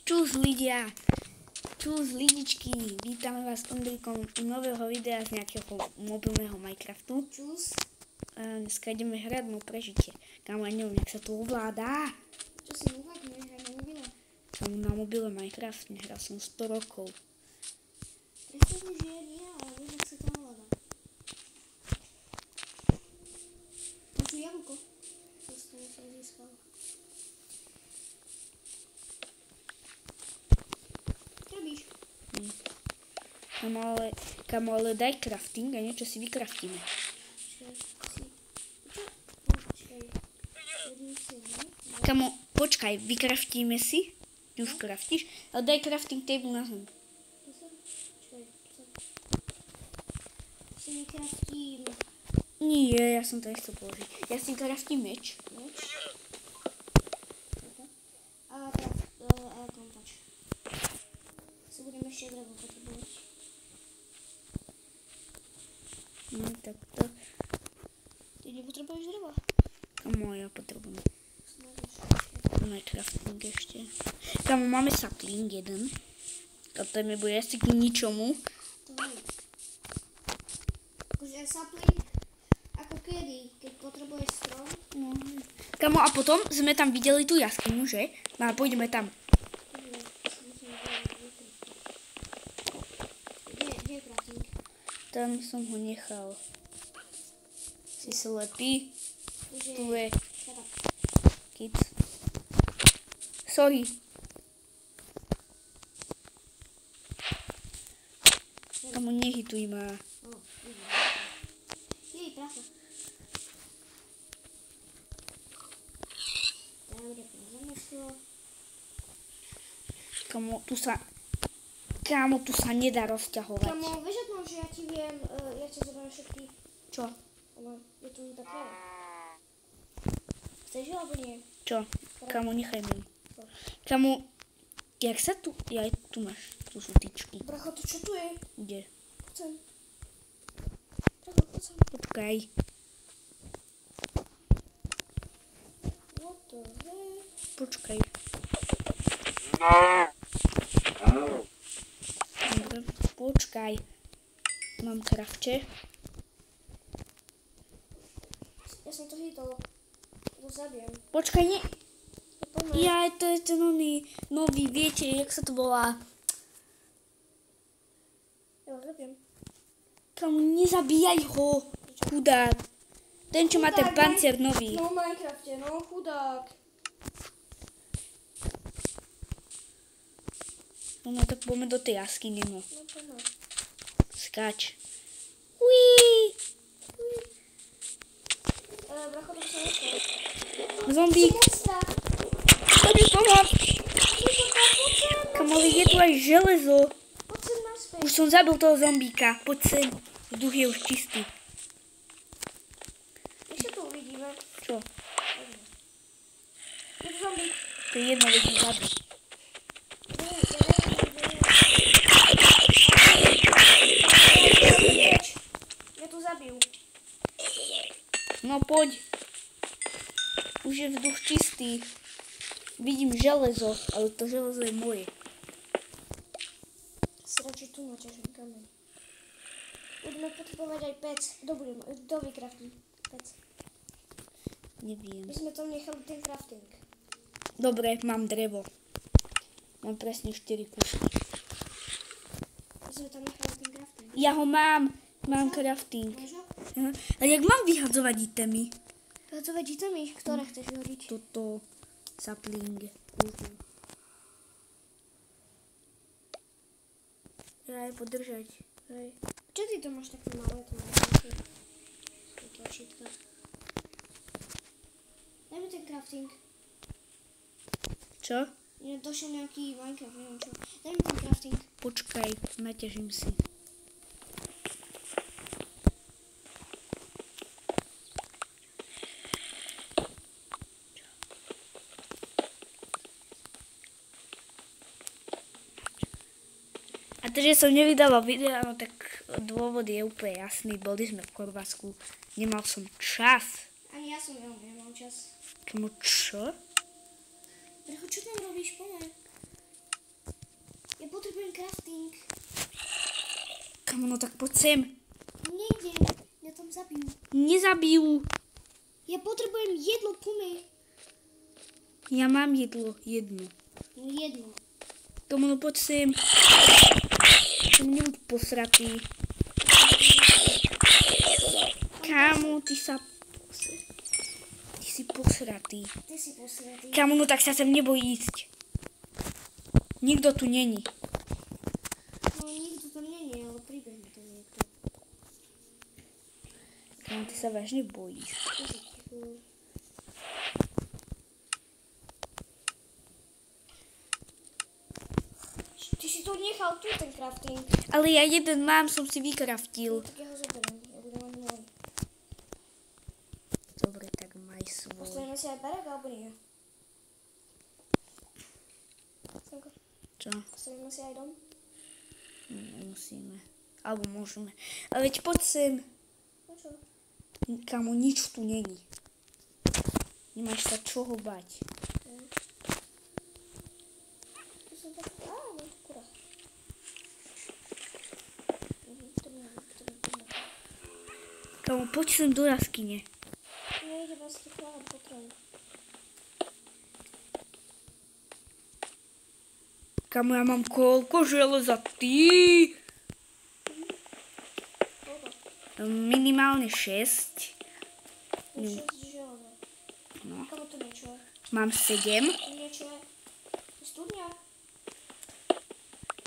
Čus ľudia, čus lidičky, vítame vás Ondrikom u nového videa z nejakého mobilného Minecraftu. Čus. Dneska ideme hrať no prežitie. Kámo, ja neviem, jak sa to ovládá. Čo si uvádne, hraj na mobile? Kámo, na mobile Minecraft nehral som 100 rokov. Predstav mi, že ja nie, ale viem, jak sa to ovláda. Mám tu jablko. To som získal. Robíš? Kámo, ale daj crafting a niečo si vykraftíme. Kámo, počkaj, vykraftíme si. Ty už kraftíš, ale daj crafting table na zem. Si nekraftím. Nie, ja som to nechcel položiť. Ja si kraftím meč. A kompač. Si budeme ešte drevo potrebovať. Takto. Ty nepotrebuješ drevo? Kámo, ja potrebujem. Crafting ešte. Kámo, máme sapling jeden. A to mi bude asi k ničomu. To nie. Akože sapling, ako kedy, keď potrebuješ strom. No. Kámo, a potom sme tam videli tú jaskyňu, že? No a pôjdeme tam. Kde je crafting? Tam som ho nechal. Si slepý. Tu je kit. Sorry. Kámo, nehytuj ma. Jej, pracha. Dobre, zamyslo. Kámo, tu sa nedá rozťahovať. Kamo, vieš o tom, že ja ti viem, ja ti zoberiem všetky. Čo? Ale je tu také. Chceš ho, alebo nie? Čo? Kámo, nechaj mi. Kámo, jak sa tu... Ja tu máš, tu sú tyčky. Bracho, to čo tu je? Kde? Poď sem. Bracho, poď sem. Počkaj. What the heck? Počkaj. Dobre, počkaj. Mám krafče. Ja som to chytol. To zabijem. Počkaj, nie. Poďme. Ja, to je ten nový, viete, jak sa to volá. Ja ho zabijem. Kámo, nezabíjaj ho. Chudák. Ten, čo má ten pancier nový. No, v Minecrafte, no, chudák. No, tak poďme do tej jaskyne, no. No, poďme. Skáč. Uí. Bracho, to sa nechal. Zombík. Poď mi pomôcť. Kámo, je tu aj železo. Poď sem naspäť. Už som zabil toho zombíka. Poď sem. Vzduch je už čistý. Ešte tu uvidíme. Čo? Je tu zombík. To je jedno, veď ho zabil. Ja tu zabil. No poď. Už je vzduch čistý. Vidím železo, ale to železo je moje. Si radšej tu naťažím kameň. Budeme potrebovať aj pec. Kto vykraftí pec? Neviem. My sme tam nechali ten crafting. Dobre, mám drevo. Mám presne 4 kusy. My sme tam nechali ten crafting. Ja ho mám. Mám crafting. Máš ho? Aha. A jak mám vyhadzovať itemy? Vyhadzovať itemy, ktoré chceš vyhodiť? Toto. Sapling. Ja aj podržať. Hej. Čo ty to máš také malé? To máš také tlačítka. Daj mi ten crafting. Čo? Je došiel nejaký Minecraft, neviem čo. Daj mi ten crafting. Počkaj, naťažím si. A to, že som nevydala video, no tak dôvod je úplne jasný. Boli sme v Chorvátsku, nemal som čas. Ani ja som nemal čas. Kamo, čo? Drecho, čo tam robíš? Poďme. potrebujem crafting. Kamo, no tak poď sem. Nejde, mňa tam zabijú. Nezabijú. Ja potrebujem jedlo pumy. Ja mám jedlo, jedno. No jedno. Kamo, no poď sem. Som nebuď posratý. Kamo, ty si posratý. Ty si posratý. Kamo, no tak sa sem neboj ísť. Nikto tu není. No nikto tam nie je, ale príbehne to niekto. Kamo, ty sa vážne bojíš. Ty si to nechal tu, ten crafting. Ale ja jeden mám, som si vykraftil. Tak ja ho zoberiem, ja budem mať môj. Dobre, tak maj svoj. Postavíme si aj barák, alebo nie? Sanko, Čo? postavíme si aj dom? Nemusíme. Alebo môžeme. Ale veď poď sem. No čo? Kamo, nič tu není. Nemáš sa čoho bať. Tu som tak... no kurá. Kamo, poď sem do jaskyne. Nejde vás to chváľať potrebu. Kamo, ja mám koľko železa? Ty? Koľko? Minimálne 6. No 6 železa. No. Komu to niečo je? Mám 7. To niečo je? To studňa?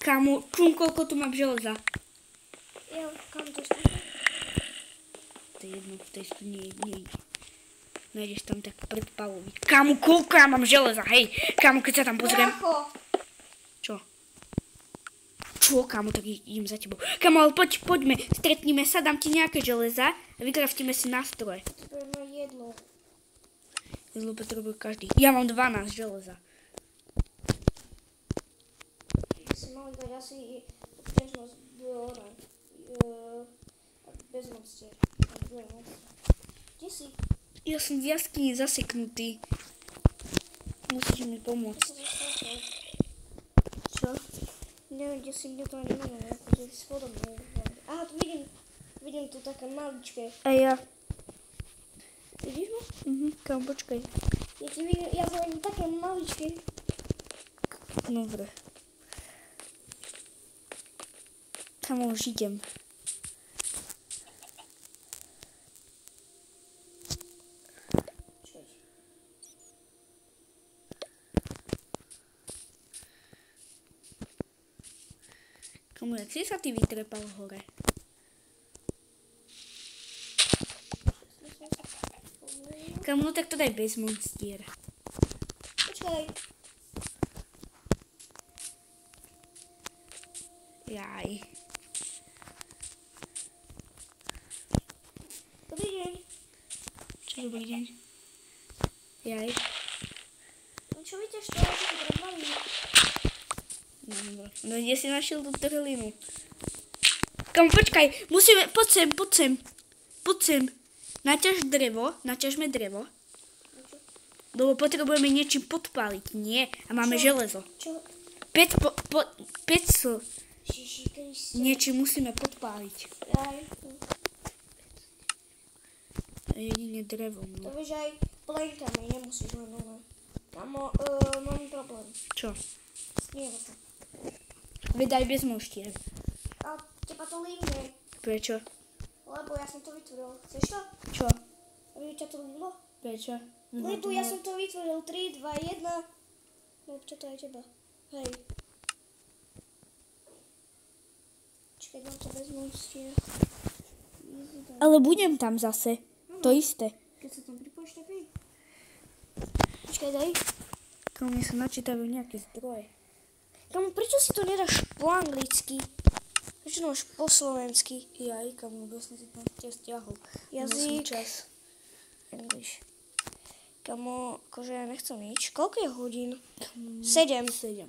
Kamo, koľko tu mám železa? Jo, kam to je studňa? To je jedno, v tej studni nie. Nájdeš tam tak predpaloviť. Kamo, koľko ja mám železa? Hej, kamo, keď sa tam pozriem. Bracho! Čo? Čo, kamo, tak idem za tebou. Kamo, ale poďme, stretníme sa, dám ti nejaké železa a vykraftíme si nástroje. Potrebujeme jedlo. Jedlo potrebuje každý. Ja mám 12 železa. By si mali dať asi obťažnosť bezmoctier. Kde si? Ja som v jaskyni zaseknutý. Musíš mi pomôcť. Ja sa zastavil. Čo? Neviem, kde si, kde to ani neviem, akože s vodom neviem. Aha, tu vidím tu také maličké. A ja. Vidíš ma? Kamo, počkaj. Ja to vidím také maličké. Dobre. Kamo, už idem. Čoď. Kamo, jak si sa ty vytrepal hore? Kamo, no tak to daj bez monstier. Počkaj. Jaj. Dobrý deň. Čo, dobrý deň? Jaj. No čo víte, čo je to teda malý? No, dobre. No, kde si našiel tú trhlinu? Kamo, počkaj, musíme, poď sem. Naťažme drevo. Lebo potrebujeme niečím podpáliť, nie? A máme železo. Čo? Pec Ježiši Kriste. niečím musíme podpáliť. Aj. Jedine drevom, To no. vieš aj plenkami, nemusíš len ono. Kamo, mám problém. Čo? Snieva sa. Vedaj bez monštier. A teba to líne, Prečo? lebo ja som to vytvoril. Chceš to? Čo? Aby ťa to lílo? Prečo? Lebo ja som to vytvoril 3, 2, 1. No čo to aj teba? Hej. Čakaj, dám to bez monstier. Ale budem tam zase. To isté. Keď sa tam pripojíš, tak hej. Počkaj, daj. Komu sa načítajú nejaké zdroje. Kamo, prečo si to nedáš po anglicky? Prečo to máš po slovensky? Jaj, kamu, lebo som si tam stiahol. Jazyk. Čas. English. Kamo, akože ja nechcem nič. Koľko je hodín? 7. 7.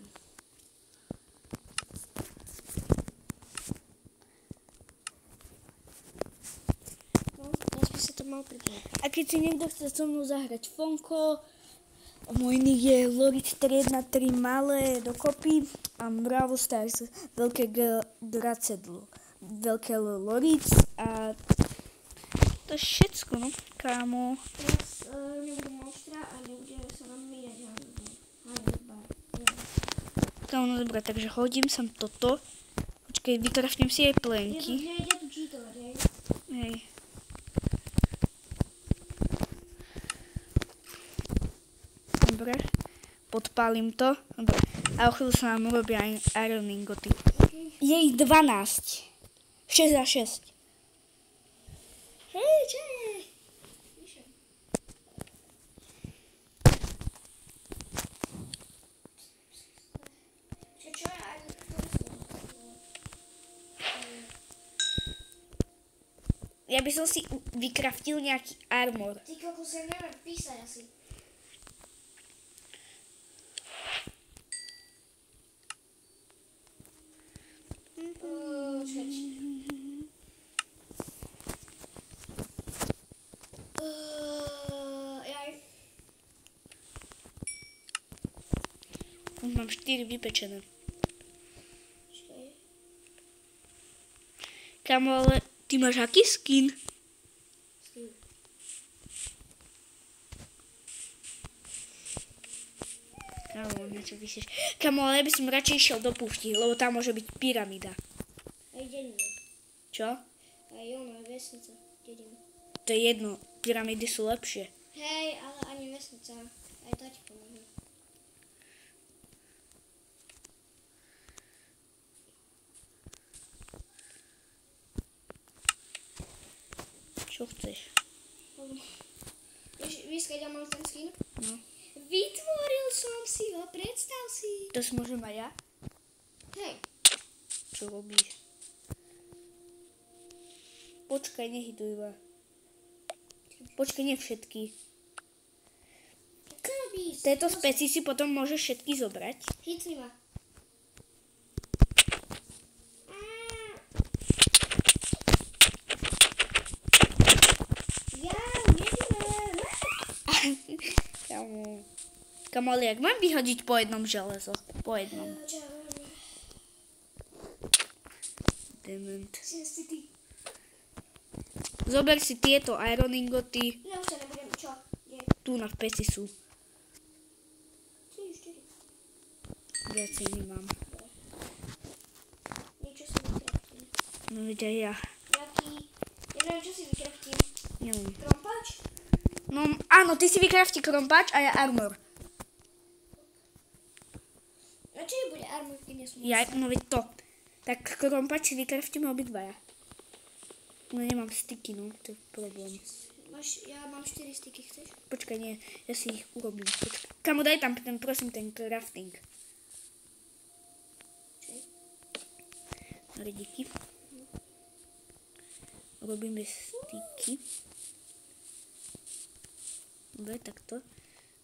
No, dnes by sa to mal pripojiť. A keď si niekto chce so mnou zahrať Fonko, Môj nick je Lorit 313 malé dokopy a Bravo Stars veľké gracedlo. Veľké Lorit a to je všetko, no, kámo. Teraz nebude monstra a nebude sa nám míjať hajba. Kámo, no dobré, takže hodím sem toto. Počkej, vykraftím si aj plenky. Je tu cheatovať, hej? Hej. Dobre, podpálim to. Dobre. A o chvíľu sa nám urobia iron ingoty. Okay. Je ich 12. 6 a 6. Hej, čo je? Čo je aj Ja by som si vykraftil nejaký armor. Ty kokos, ja neviem písať asi. Už mám 4 vypečené. Kámo, ale ty máš aký skin? Kámo, niečo vysíš. Kámo, ale ja by som radšej išiel do púšti, lebo tam môže byť pyramída. Aj dedina. Čo? Aj ono, aj vesnica. Dedina. To je jedno, pyramídy sú lepšie. Hej, ale ani vesnica. Aj to ti pomôže. Čo chceš? Víš, keď ja mám ten skin? No. Vytvoril som si ho, predstav si. To si môžem aj ja? Hej. Čo robíš? Počkaj, nehytuj ma. Počkaj, nie všetky. Čo robíš? Tieto speci si potom môžeš všetky zobrať. Hitni ma. Kamo, ale jak mám vyhodiť po jednom železo? Po jednom. Dement. Zober si tieto iron ingoty. Ja už sa nebudem, čo? Tu na peci sú. 3, 4. Viacej nemám. Niečo si vykraftím. No veď aj ja. Jaký? Ja neviem, čo si vykraftím. Neviem. Krompač? No áno, ty si vykrafti krompač a ja armor. A čo je bude armor, keď nie som? Ja, no veď to. Tak krompač si vykraftíme obidvaja. No nemám styky, no, to je problém. Ja mám 4 styky, chceš? Počkaj, nie, ja si ich urobím. Počkaj. Kamo, daj tam ten, prosím, ten crafting. Čej? Dobre, díky. Robíme styky. Dobre, takto.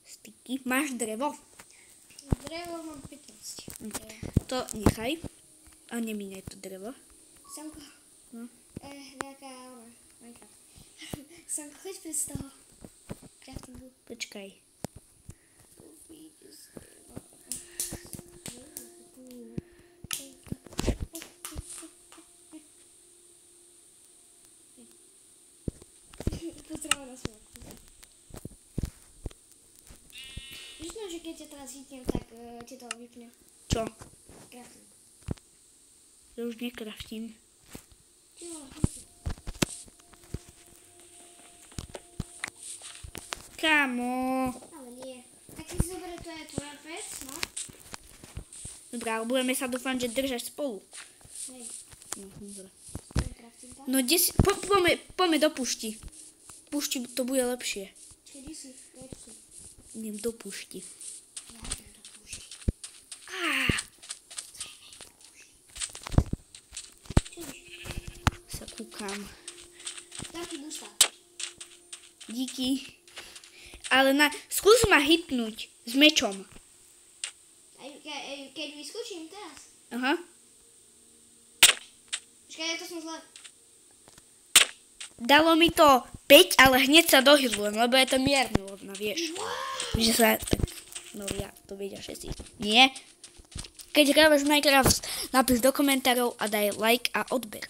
Styky. Máš drevo? Drevo mám 15. To nechaj. A nemíňaj to drevo. Samko. No. Nejaká Minecraft. Samko, choď bez toho. Craftingu. Počkaj. Pozdravujem na svojku. Víš no, že keď ťa teraz hitnem, tak ti to vypne. Čo? Crafting. Ja už nekraftím. Ty vole, Kámo. ale nie. Tak keď si zoberie, to je tvoja vec, no? Dobrá, ale budeme sa dúfam, že držať spolu. Hej, No, dobré. crafting tam. No, poďme do pušti. V pušti to bude lepšie. Čiže kde si? Ja tu som. Idem do pušti. Ja idem do púšti. Čo ideš? Sa kúkam. Dám ti boosta. Díky. Ale skús ma hitnúť s mečom. Keď vyskočím teraz. Aha. Počkaj, ja to som zle. Dalo mi to 5, ale hneď sa dohylujem, lebo je to mierne lovna, vieš. Wow. Že sa... No ja, to vedia všetci. Nie. Keď hrávaš Minecraft, napíš do komentárov a daj like a odber.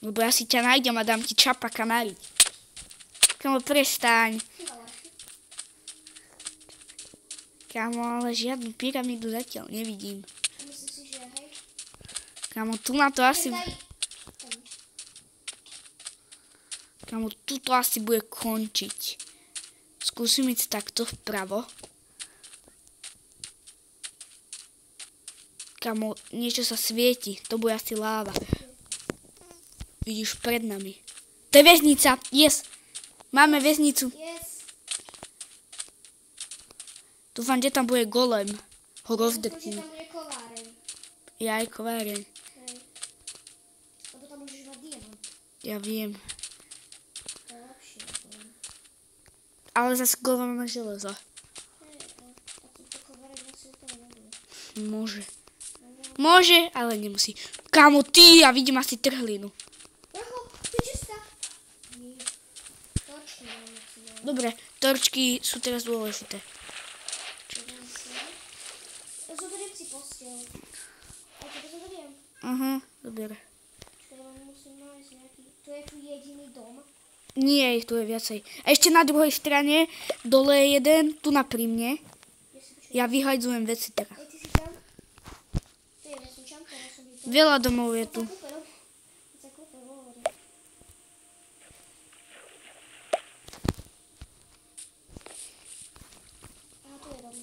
Lebo ja si ťa nájdem a dám ti čapaka nariť. Kamo, prestaň. Kamo, ale žiadnu pyramídu zatiaľ nevidím. Myslím si, že hej. Kamo, tu na to asi... Kamo, tu to asi bude končiť. Skúsim ísť takto vpravo. Kamo, niečo sa svieti. To bude asi láva. Vidíš pred nami. To je väznica. Yes. Máme väznicu. Yes. Dúfam, že tam bude golem. Ho Dúfam, že rozdrtím. tam bude kováreň. Ja aj kováreň. Hej. Lebo tam môžeš mať diamant. Ja viem. To je lepšie. Ale zase golem má železo. Hej, a tento kováreň asi to nebude. Môže. Môže, ale nemusí. Kámo, ty, ja vidím asi trhlinu. Bracho, ty čistá. Nie. Torčky máme si. Dobre, torčky sú teraz dôležité. Ja zoberiem si posteľ. A tebe zoberiem. Dobre. Čo ja musím nájsť nejaký... To je tu jediný dom. Nie, tu je viacej. A ešte na druhej strane, dole je jeden, tu na pri mne. Ja vyhľadzujem veci teraz. Ej, ty si tam? Ty je vesničan, teraz som byť. Veľa domov je tu. Keď sa kúpe, hovorí. Aha, tu je dom.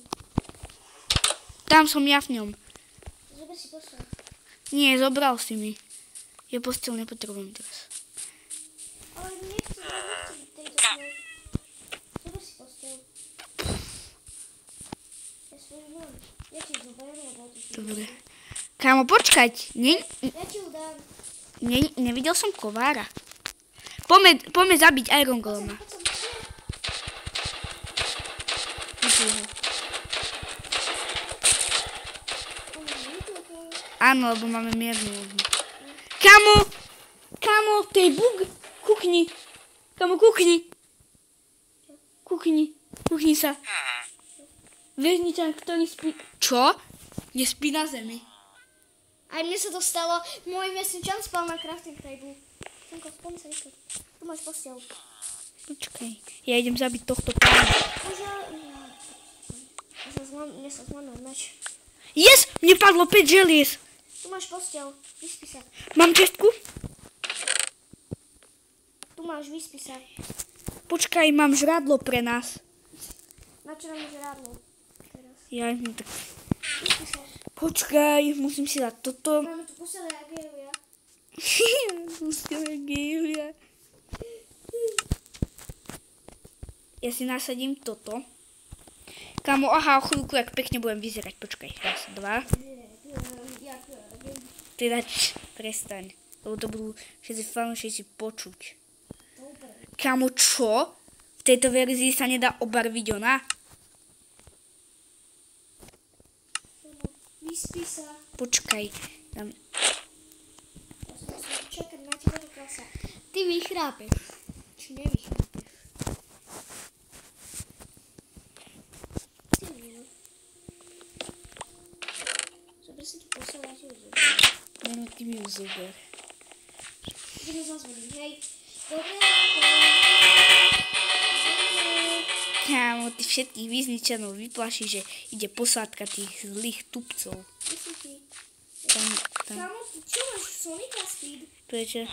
Tam som ja v ňom. Zober si posteľ. Nie, zobral si mi. Ja posteľ nepotrebujem teraz. Ale nechcem tejto chvíľ. Zober si posteľ. Ja svoj mám. Ja ti zoberiem, lebo ty si... Dobre. Kámo, počkať. Ja ti ju dám. Nevidel som kovára. Poďme zabiť Iron Golema. Áno, lebo máme miernu ohňu. Kámo, to je bug. Kukni. Kámo, kukni. Kukni sa. Väzničan, ktorý spí... Čo? Nespí na zemi. Aj mne sa to stalo. Môj vesničan spal na crafting table. Synko, spom sa rýchlo. Tu máš posteľ. Počkaj, ja idem zabiť tohto pána. Mne sa zlomil meč. Yes, mne padlo 5 želiez. Tu máš posteľ. Vyspí sa. Mám čestku? Tu máš, vyspí sa. Počkaj, mám žrádlo pre nás. Na čo nám žrádlo? Teraz. Ja no tak... Vyspí sa. Počkaj, musím si dať toto. Máme tu posteľ a Julia. Ja si nasadím toto. Kámo, aha, o chvíľku, jak pekne budem vyzerať. Počkaj, raz, dva. Teda, prestaň. Lebo to budú všetci fanúšici počuť. Kámo, čo? V tejto verzii sa nedá obarviť ona? Vyspí sa. Počkaj. Dám... Ja som musel čakať na teba do klasa. Ty vychrápeš. Či nevychrápeš? Ty nie. Zober si tu posteľ a ti ju zober. No, ty mi ju zober. Ideme zazvoniť, hej. Dobre. Kámo, ty všetkých Väzničanov vyplaší, že ide posádka tých zlých tupcov. Tam. Kámo, čo máš Sonic a Speed? Prečo?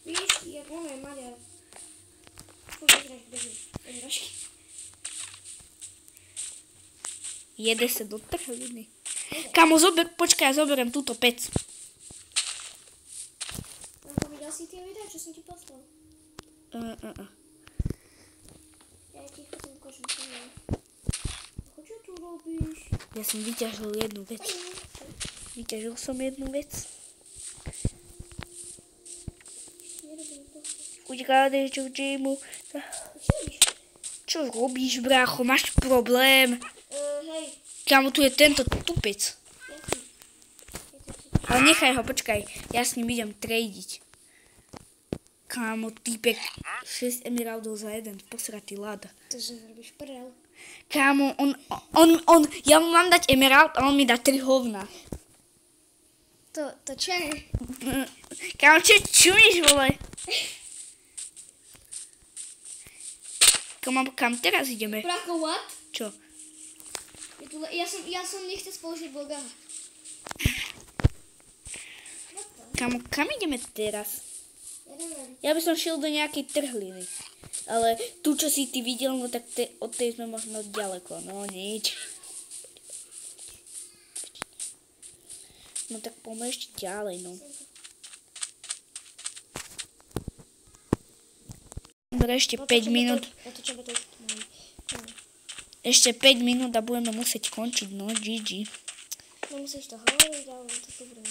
Víš, jak on je Maďar. Poď, beži. Jede sa do trhliny. Kámo, počkaj, ja zoberiem túto pec. Videl si tie videá, čo som ti poslal? Ja ti chcem kožu pomôcť. Čo tu robíš? Ja som vyťažil jednu vec. Vyťažil som jednu vec. Nerobím to. Utekaj, čučímu. Čo robíš? Čo robíš, brácho? Máš problém? Hej. Kámo, tu je tento tupec. Jaký? Ale nechaj ho, počkaj. Ja s ním idem tradiť. Kámo, týpek 6 emeraldov za jeden, posratý lad. To si robíš prdel. Kámo, ja mu mám dať emerald a on mi dá 3 hovna. To čo je? Kámo, čo čumíš, vole? Kam teraz ideme? Prako, what? Čo? Ja som nechcel spoložiť Boga. Kámo, kam ideme teraz? Ja neviem. Ja by som šiel do nejakej trhliny. Ale tu, čo si ty videl, no tak od tej sme možno ďaleko. No nič. No tak poďme ešte ďalej, no. Dobre, ešte 5 minút. Ešte 5 minút a budeme musieť končiť, no GG. Nemusíš to hovoriť, ale to tu bude.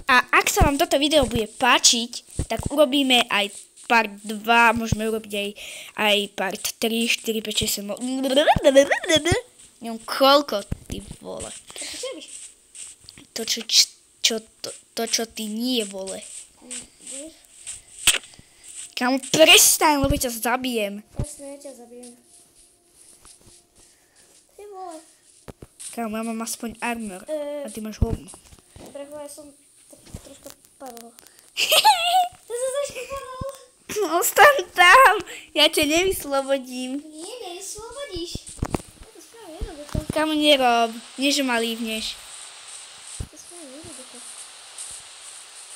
A ak sa vám toto video bude páčiť, tak urobíme aj part 2, môžeme urobiť aj part 3, 4, 5, 6, 7, neviem koľko, ty vole. Čo robíš? To, čo ty nie, vole. Kámo, prestaň, lebo ťa zabijem. Jasne, ja ťa zabijem. Ty vole. Kámo, ja mám aspoň armor a ty máš hovno. Preho, ja som tak troška padol. To sa troška padol. Ostaň tam, ja ťa nevyslobodím. Nie, neslobodíš. To spravím jednoducho. Kámo, nerob, nie že ma lívneš. To spravím jednoducho.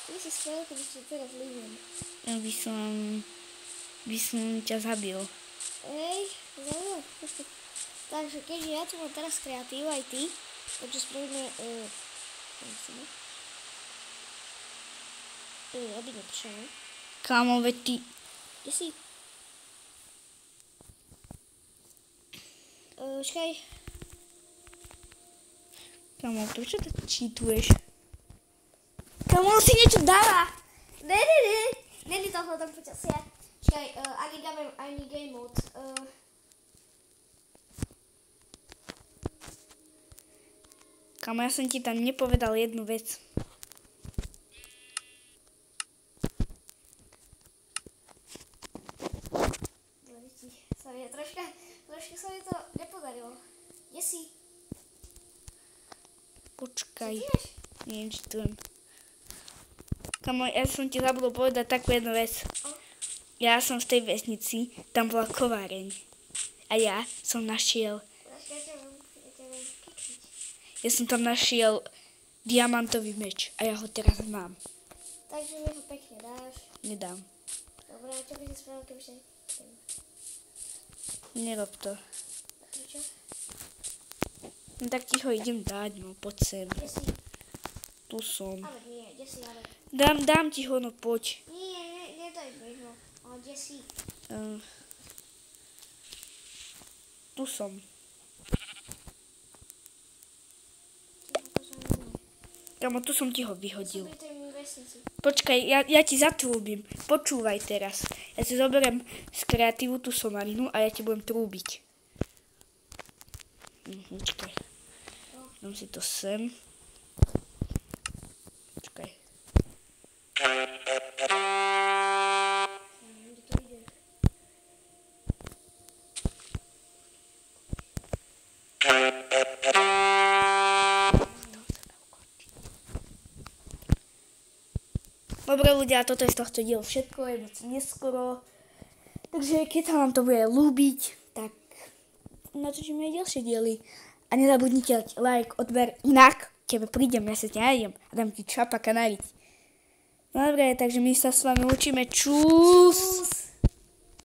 Ty si spravil, keby si teraz líbim. Ja by som ťa zabil. Hej, zaujímavé. Takže keďže ja tu mám teraz kreatív, aj ty, takže spravíme, aby nepršalo. Kámo, veď ty... Kde si? Čakaj. Kámo, prečo to cheatuješ? Kámo, on si niečo dáva! Není tohle tam počasie. Čakaj, ani game mode. Kámo, ja som ti tam nepovedal jednu vec. Troška sa mi to nepodarilo. Kde si? Počkaj. Čo ty ješ? Neviem, či tu viem. Kámo, ja som ti zabudol povedať takú jednu vec. Ja som v tej vesnici, tam bola kováreň. A ja som našiel... Ja som tam našiel diamantový meč a ja ho teraz mám. Takže mi ho pekne dáš. Nedám. Dobre, a čo by si spravil, keby si... Nerob to. Prečo? No tak ti ho idem dať, no poď sem. Kde si? Tu som. Ale nie, kde si, ale... Dám ti ho, no poď. Nie, nedaj mi ho. Ale kde si? Tu som. Kámo, tu som ti ho vyhodil. Som pri tej mojej vesnici. Počkaj, ja ti zatrúbim. Počúvaj teraz. Ja si zoberiem z kreatívu tú somarinu a ja ti budem trúbiť. Počkaj. Dám si to sem. Počkaj. Kde to ide? Dobre ľudia, toto je z tohto dielu všetko, je moc neskoro. Takže keď sa vám to bude ľúbiť, tak natočíme aj ďalšie diely. A nezabudnite dať like, odber, inak tebe prídem, ja sa ťa nájdem a dám ti čapaka nariť. Dobre, takže my sa s vami učíme. Čus!